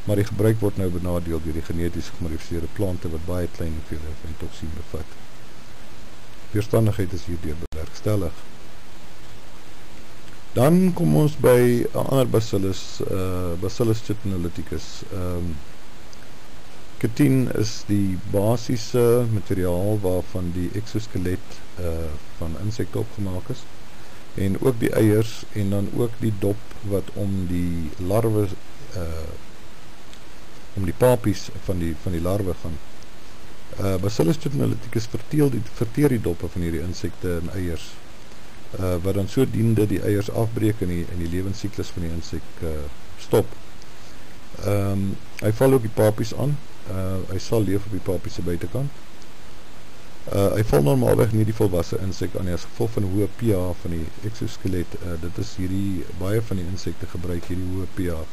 maar die gebruik word nou benadeel deur die geneties gemodifiseerde plante wat baie klein hoeveelhede van toksien bevat. Weerstandigheid is hierdeur bewerkstellig. Dan kom ons by 'n ander bacillus, Bacillus chitinolithicus. Chitin is die basiese materiaal waarvan die exoskelet van insekte opgemaak is, en ook die eiers, en dan ook die dop wat om die larwe, om die papies van die larwe gaan. Bacillus chitinolithicus verteer die doppe van hierdie insekte en eiers, wat dan sodoende die eiers afbreek en die lewensiklus van die insek stop. Hy val ook die papies aan. Hy sal leef op die papies se buitekant. Hy val normaalweg nie die volwasse insek aan nie, as gevolg van die hoë pH van die exoskelet. Dit is baie van die insekte gebruik hierdie hoë pH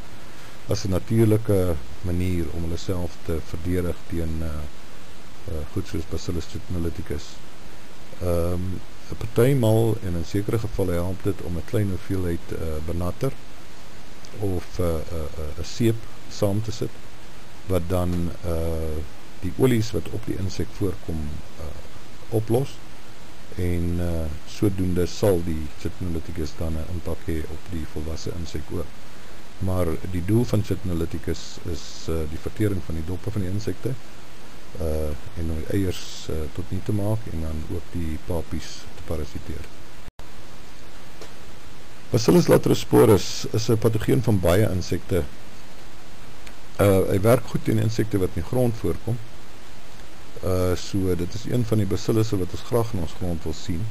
as 'n natuurlike manier om hulle self te verdedig teen goed soos Bacillus chitinolithicus. Partymal en in sekere gevalle help dit om 'n klein hoeveelheid benatter of 'n seep saam te sit, wat dan die olies wat op die insek voorkom oplos, en sodoende sal die chitinolithicus dan 'n impak hê op die volwasse insek ook. Maar die doel van chitinolithicus is die vertering van die doppe van die insekte, en om die eiers tot nie te maak, en dan ook die papies te parasiteer. Bacillus laterosporus is 'n patogeen van baie insekte. Hy werk goed teen insekte wat in die grond voorkom. So dit is een van die bacillusse wat ons graag in ons grond wil sien.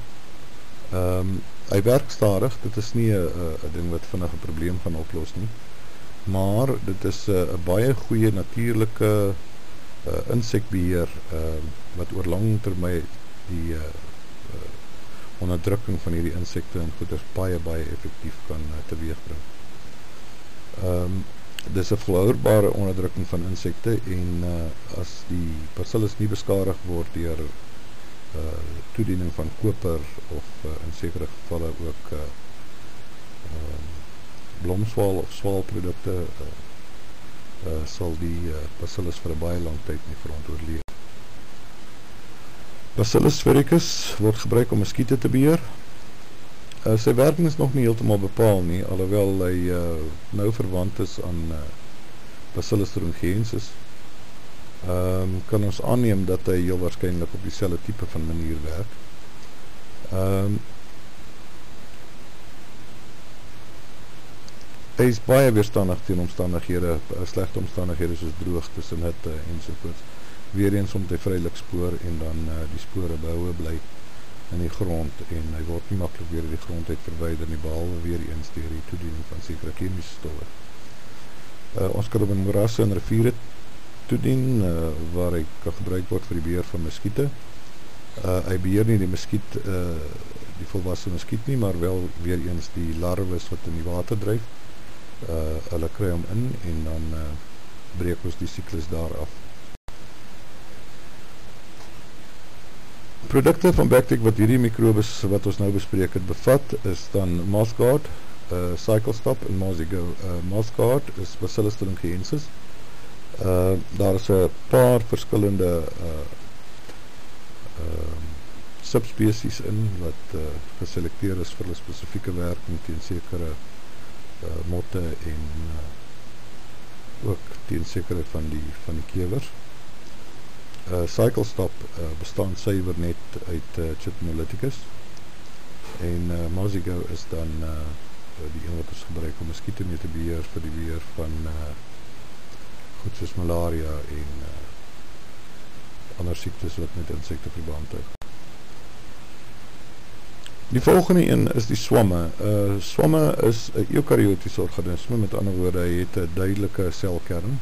Hy werk stadig, dit is nie 'n ding wat vinnig 'n probleem gaan oplos nie, maar dit is 'n baie goeie natuurlike insekbeheer wat oor lang termyn die onderdrukking van hierdie insekte en goeders baie effektief kan teweegbring. Dis 'n volhoubare onderdrukking van insekte, en as die bacillus nie beskadig word deur toediening van koper of in sekere gevalle ook blomswaal of swaalprodukte, sal die bacillus vir 'n baie lang tyd in die grond oorleef. Bacillus sphaericus word gebruik om muskiete te beheer. Sy werking is nog nie heeltemal bepaal nie, alhoewel hy nou verwant is aan Bacillus thuringiensis. Kan ons aanneem dat hy heel waarskynlik op dieselfde tipe van manier werk. Hy is baie weerstandig teen omstandighede, slegte omstandighede soos droogtes en hitte ensovoorts. Weereens omdat hy vrylik spoor, en dan die spore behoue bly in die grond, en hy word nie maklik weer die grond uit verwyder nie, behalwe weer eens deur die toediening van sekere chemische stowwe. Ons kan op in moerasse en riviere toedien, waar hy kan gebruik word vir die beheer van muskiete. Hy beheer nie die muskiet, die volwasse muskiet nie, maar wel weer eens die larwes wat in die water dryf. Hulle kry hom in, en dan breek ons die siklus daar af. Produkte van Bactec wat hierdie mikrobes wat ons nou bespreek het bevat, is dan Mossguard, Cyclestop en Mozigo. Mossguard is Bacillus thuringiensis. Daar is 'n paar verskillende subspecies in wat geselekteer is vir 'n spesifieke werking teen sekere motte en ook teen sekere van die kewers. Cyclestop bestaan suiwer net uit chitinolithicus, en Mozigo is dan die een wat ons gebruik om muskiete mee te beheer vir die beheer van goed soos malaria en ander siektes wat met insekte verband hou. Die volgende een is die swamme. Swamme is 'n eukaryotiese organisme, met ander woorde, hy het 'n duidelike selkern.